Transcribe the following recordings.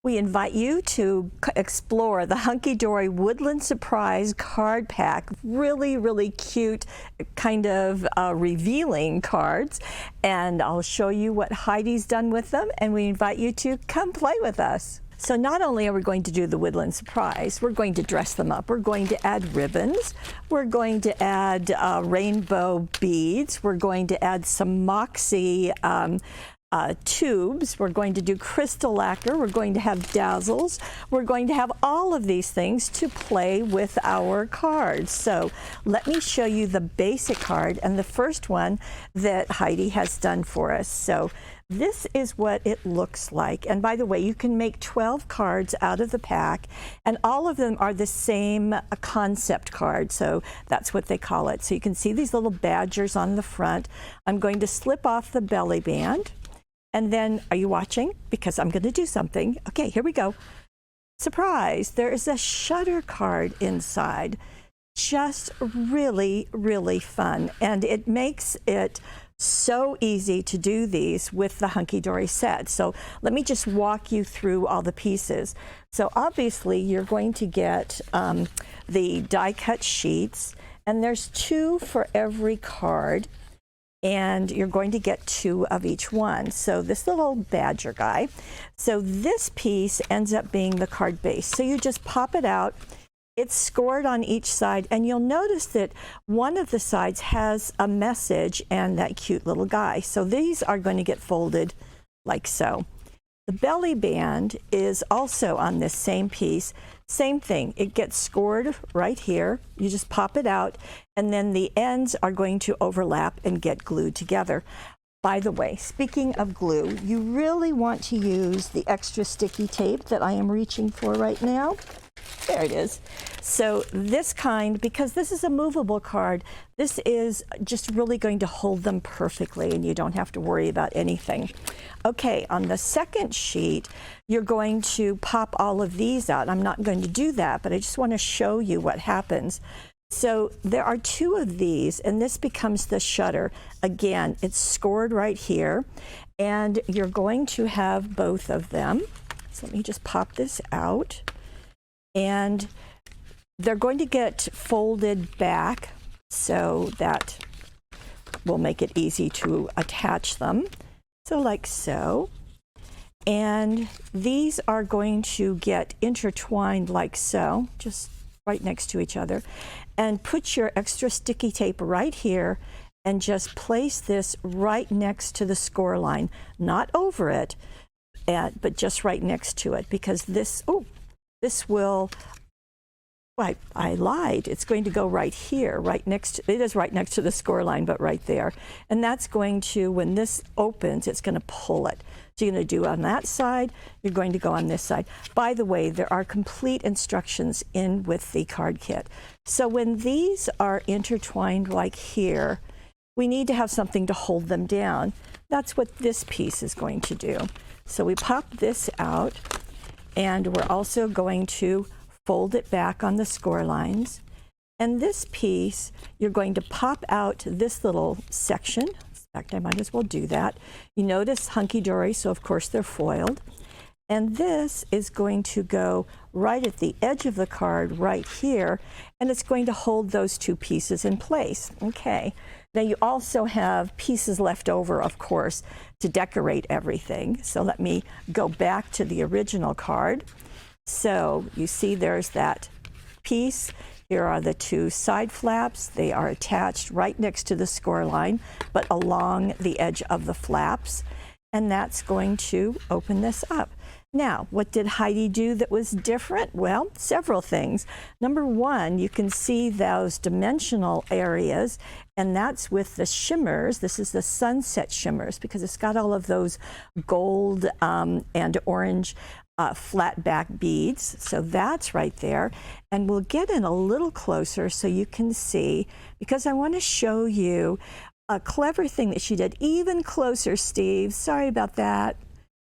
We invite you to explore the Hunky Dory Woodland Surprise card pack. Really, really cute, kind of revealing cards. And I'll show you what Heidi's done with them, and we invite you to come play with us. So not only are we going to do the Woodland Surprise, we're going to dress them up. We're going to add ribbons. We're going to add rainbow beads. We're going to add some Moxie tubes. We're going to do crystal lacquer. We're going to have dazzles. We're going to have all of these things to play with our cards. So let me show you the basic card and the first one that Heidi has done for us. So this is what it looks like. And by the way, you can make 12 cards out of the pack, and all of them are the same concept card. So that's what they call it. So you can see these little badgers on the front. I'm going to slip off the belly band. And then, are you watching? Because I'm going to do something. Okay, here we go. Surprise, there is a shutter card inside. Just really, really fun. And it makes it so easy to do these with the Hunky Dory set. So let me just walk you through all the pieces. So obviously you're going to get the die cut sheets, and there's 2 for every card. And you're going to get 2 of each one. So this little badger guy. So this piece ends up being the card base. So you just pop it out. It's scored on each side, and you'll notice that one of the sides has a message and that cute little guy. So these are going to get folded like so. The belly band is also on this same piece. Same thing, it gets scored right here. You just pop it out, and then the ends are going to overlap and get glued together. By the way, speaking of glue, you really want to use the extra sticky tape that I am reaching for right now. There it is. So this kind, because this is a movable card, this is just really going to hold them perfectly, and you don't have to worry about anything. Okay, on the second sheet, you're going to pop all of these out. I'm not going to do that, but I just want to show you what happens. So there are 2 of these, and this becomes the shutter. Again, it's scored right here, and you're going to have both of them. So let me just pop this out. And they're going to get folded back, so that will make it easy to attach them. So like so. And these are going to get intertwined like so, just right next to each other. And put your extra sticky tape right here and just place this right next to the score line, not over it, but just right next to it, because this, this will, I lied. It's going to go right here, right next to, it is right next to the score line, but right there. And that's going to, when this opens, it's going to pull it. So you're going to do on that side, you're going to go on this side. By the way, there are complete instructions in with the card kit. So when these are intertwined like here, we need to have something to hold them down. That's what this piece is going to do. So we pop this out, and we're also going to fold it back on the score lines. And this piece, you're going to pop out this little section. In fact, I might as well do that. You notice Hunky Dory, so of course they're foiled. And this is going to go right at the edge of the card right here, and it's going to hold those 2 pieces in place. Okay. Now you also have pieces left over, of course, to decorate everything. So let me go back to the original card. So you see there's that piece. Here are the 2 side flaps. They are attached right next to the score line, but along the edge of the flaps. And that's going to open this up. Now, what did Heidi do that was different? Well, several things. Number 1, you can see those dimensional areas, and that's with the shimmers. This is the sunset shimmers, because it's got all of those gold and orange flat back beads. So that's right there. And we'll get in a little closer so you can see, because I want to show you a clever thing that she did. Even closer, Steve. Sorry about that.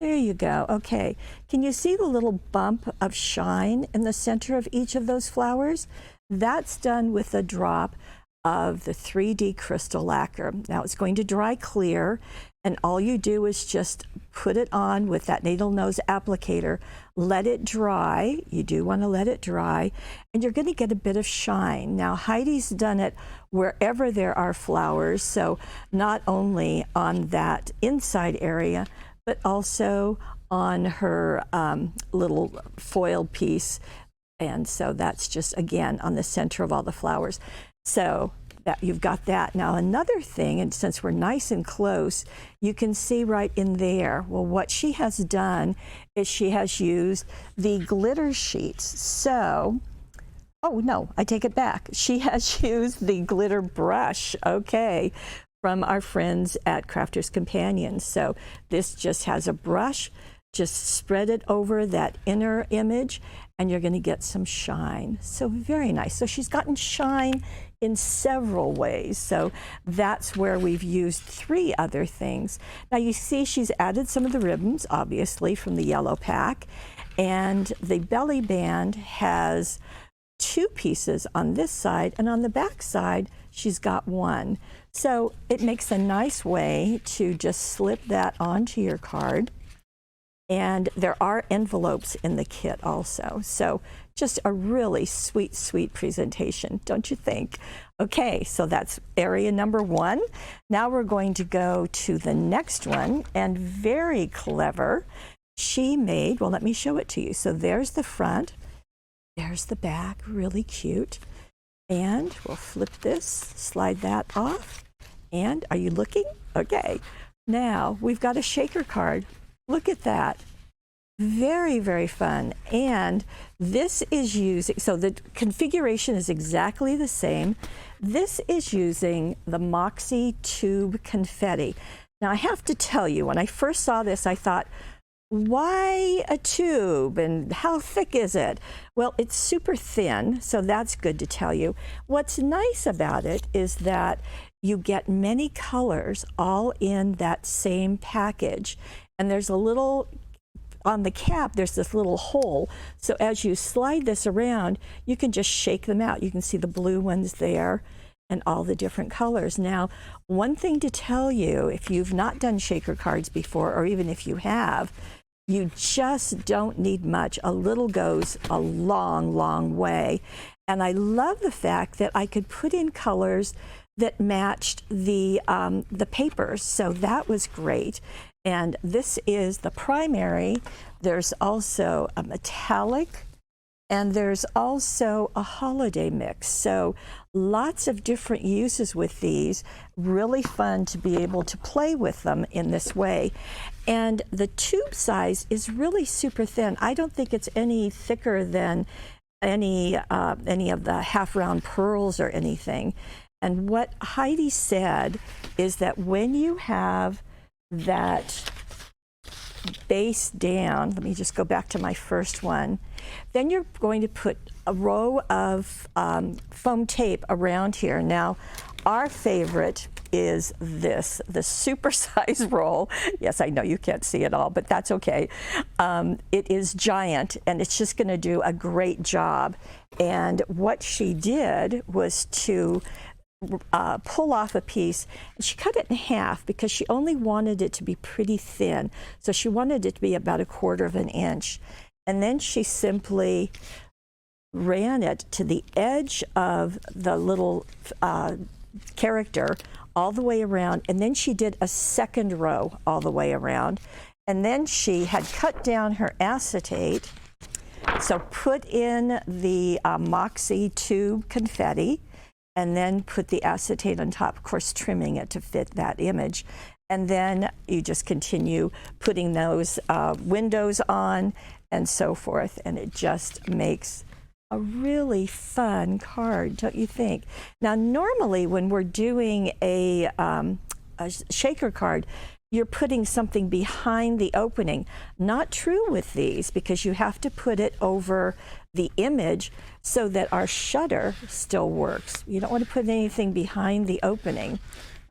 There you go. Okay. Can you see the little bump of shine in the center of each of those flowers? That's done with a drop of the 3D crystal lacquer. Now it's going to dry clear, and all you do is just put it on with that needle nose applicator, let it dry. You do want to let it dry, and you're going to get a bit of shine. Now Heidi's done it wherever there are flowers, so not only on that inside area, but also on her little foil piece. And so that's just, again, on the center of all the flowers. So that you've got that. Now another thing, and since we're nice and close, you can see right in there, well, what she has done is she has used the glitter sheets. So, oh no, I take it back. She has used the glitter brush, okay, from our friends at Crafter's Companion. So this just has a brush, just spread it over that inner image, and you're going to get some shine. So very nice. So she's gotten shine in several ways. So that's where we've used 3 other things. Now you see she's added some of the ribbons, obviously, from the yellow pack. And the belly band has 2 pieces on this side, and on the back side, she's got 1. So it makes a nice way to just slip that onto your card. And there are envelopes in the kit also. So just a really sweet, sweet presentation, don't you think? Okay, so that's area number 1. Now we're going to go to the next one, and very clever. She made, well, let me show it to you. So there's the front, there's the back, really cute. And we'll flip this, slide that off. And are you looking? Okay. Now we've got a shaker card. Look at that. Very, very fun. And this is using, so the configuration is exactly the same. This is using the Moxie tube confetti. Now I have to tell you, when I first saw this, I thought, why a tube and how thick is it? Well, it's super thin, so that's good to tell you. What's nice about it is that you get many colors all in that same package. And there's a little, on the cap, there's this little hole. So as you slide this around, you can just shake them out. You can see the blue ones there and all the different colors. Now, one thing to tell you, if you've not done shaker cards before, or even if you have, you just don't need much. A little goes a long, long way. And I love the fact that I could put in colors that matched the papers. So that was great. And this is the primary. There's also a metallic, and there's also a holiday mix. So lots of different uses with these. Really fun to be able to play with them in this way. And the tube size is really super thin. I don't think it's any thicker than any of the half-round pearls or anything. And what Heidi said is that when you have that base down, let me just go back to my first one, then you're going to put a row of foam tape around here. Now, our favorite is this, the super-size roll. Yes, I know you can't see it all, but that's okay. It is giant, and it's just going to do a great job. And what she did was to pull off a piece, and she cut it in half because she only wanted it to be pretty thin. So she wanted it to be about 1/4 of an inch. And then she simply ran it to the edge of the little character all the way around, and then she did a second row all the way around. And then she had cut down her acetate, so put in the Moxie tube confetti, and then put the acetate on top, of course trimming it to fit that image. And then you just continue putting those windows on and so forth, and it just makes a really fun card, don't you think? Now, normally when we're doing a shaker card, you're putting something behind the opening. Not true with these, because you have to put it over the image so that our shutter still works. You don't want to put anything behind the opening,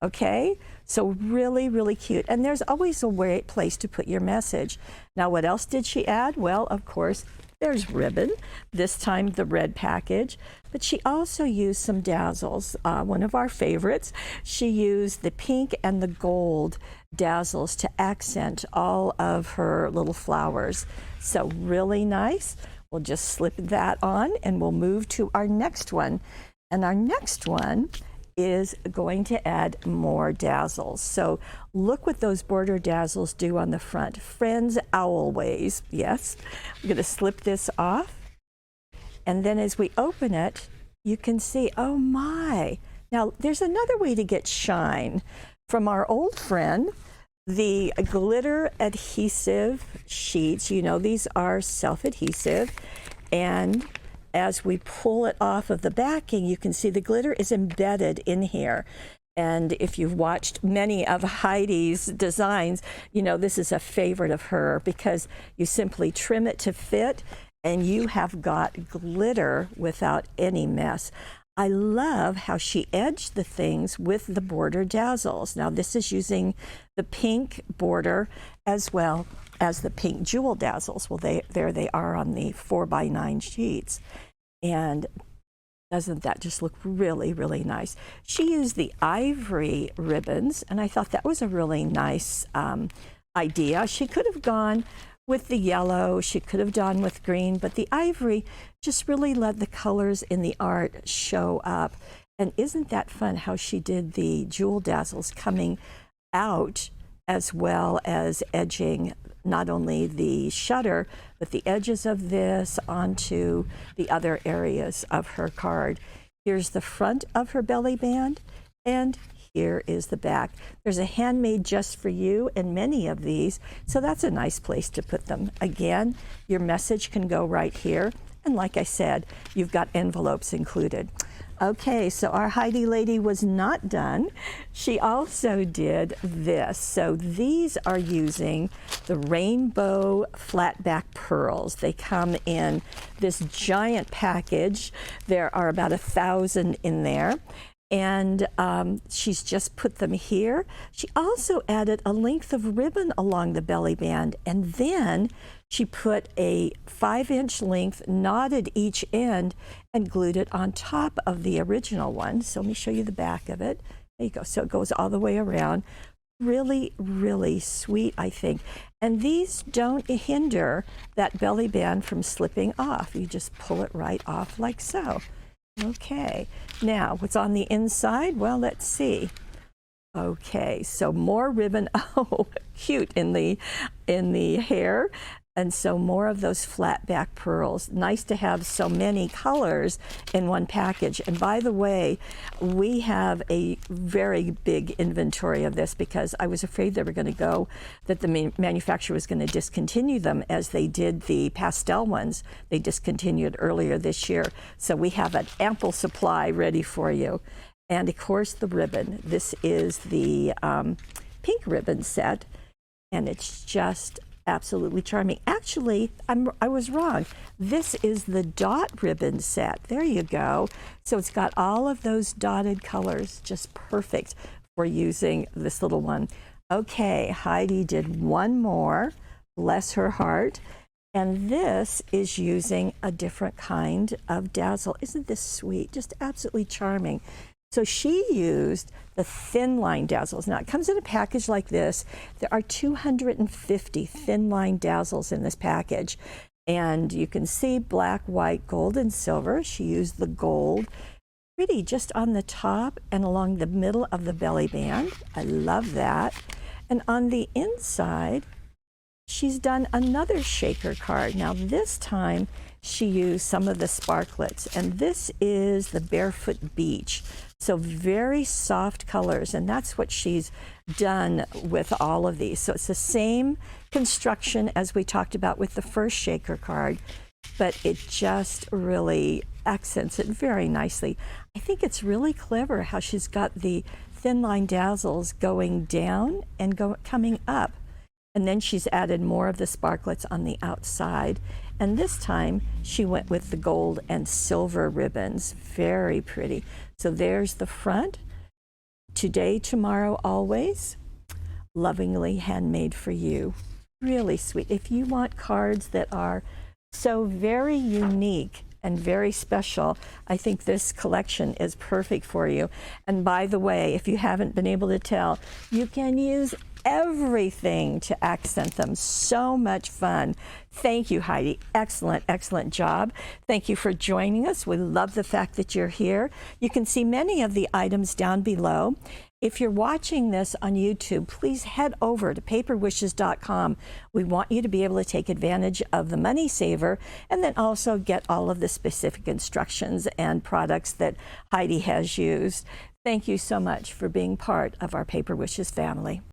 okay? So really, really cute. And there's always a place to put your message. Now, what else did she add? Well, of course, There's ribbon, this time the red package, but she also used some dazzles, one of our favorites. She used the pink and the gold dazzles to accent all of her little flowers. So really nice. We'll just slip that on and we'll move to our next one. And our next one is going to add more dazzles. So look what those border dazzles do on the front. Friends Owlways, yes. We're going to slip this off. And then as we open it, you can see, oh my. Now there's another way to get shine. From our old friend, the glitter adhesive sheets, you know these are self-adhesive, and as we pull it off of the backing, you can see the glitter is embedded in here. And if you've watched many of Heidi's designs, you know this is a favorite of her because you simply trim it to fit and you have got glitter without any mess. I love how she edged the things with the border dazzles. Now this is using the pink border as well as the pink jewel dazzles. Well, there they are on the 4x9 sheets. And doesn't that just look really, really nice? She used the ivory ribbons, and I thought that was a really nice idea. She could have gone with the yellow, she could have done with green, but the ivory just really let the colors in the art show up. And isn't that fun how she did the jewel dazzles coming out as well as edging not only the shutter, but the edges of this onto the other areas of her card. Here's the front of her belly band, and here is the back. There's a handmade just for you in many of these, so that's a nice place to put them. Again, your message can go right here, and like I said, you've got envelopes included. Okay, so our Heidi lady was not done. She also did this. So these are using the rainbow flatback pearls. They come in this giant package. There are about 1,000 in there. And she's just put them here. She also added a length of ribbon along the belly band, and then she put a 5-inch length, knotted each end, and glued it on top of the original one. So let me show you the back of it. There you go. So it goes all the way around. Really, really sweet, I think. And these don't hinder that belly band from slipping off. You just pull it right off like so. Okay, now what's on the inside? Well, let's see. Okay, so more ribbon. Oh, cute in the hair. And so more of those flat back pearls. Nice to have so many colors in one package. And by the way, we have a very big inventory of this because I was afraid they were going to go, that the manufacturer was going to discontinue them as they did the pastel ones. They discontinued earlier this year. So we have an ample supply ready for you. And of course the ribbon. This is the pink ribbon set, and it's just absolutely charming. Actually, I was wrong. This is the dot ribbon set. There you go. So it's got all of those dotted colors, just perfect for using this little one. Okay, Heidi did one more, bless her heart. And this is using a different kind of dazzle. Isn't this sweet? Just absolutely charming. So she used the thin line dazzles. Now it comes in a package like this. There are 250 thin line dazzles in this package. And you can see black, white, gold, and silver. She used the gold pretty just on the top and along the middle of the belly band. I love that. And on the inside, she's done another shaker card. Now this time she used some of the sparklets, and this is the Barefoot Beach. So very soft colors, and that's what she's done with all of these. So it's the same construction as we talked about with the first shaker card, but it just really accents it very nicely. I think it's really clever how she's got the thin line dazzles going down and coming up. And then she's added more of the sparklets on the outside. And this time she went with the gold and silver ribbons. Very pretty. So there's the front. Today, tomorrow, always. Lovingly handmade for you. Really sweet. If you want cards that are So very unique and very special. I think this collection is perfect for you. And by the way, if you haven't been able to tell, you can use everything to accent them. So much fun. Thank you, Heidi. Excellent, excellent job. Thank you for joining us. We love the fact that you're here. You can see many of the items down below. If you're watching this on YouTube, please head over to paperwishes.com. We want you to be able to take advantage of the Money Saver and then also get all of the specific instructions and products that Heidi has used. Thank you so much for being part of our Paper Wishes family.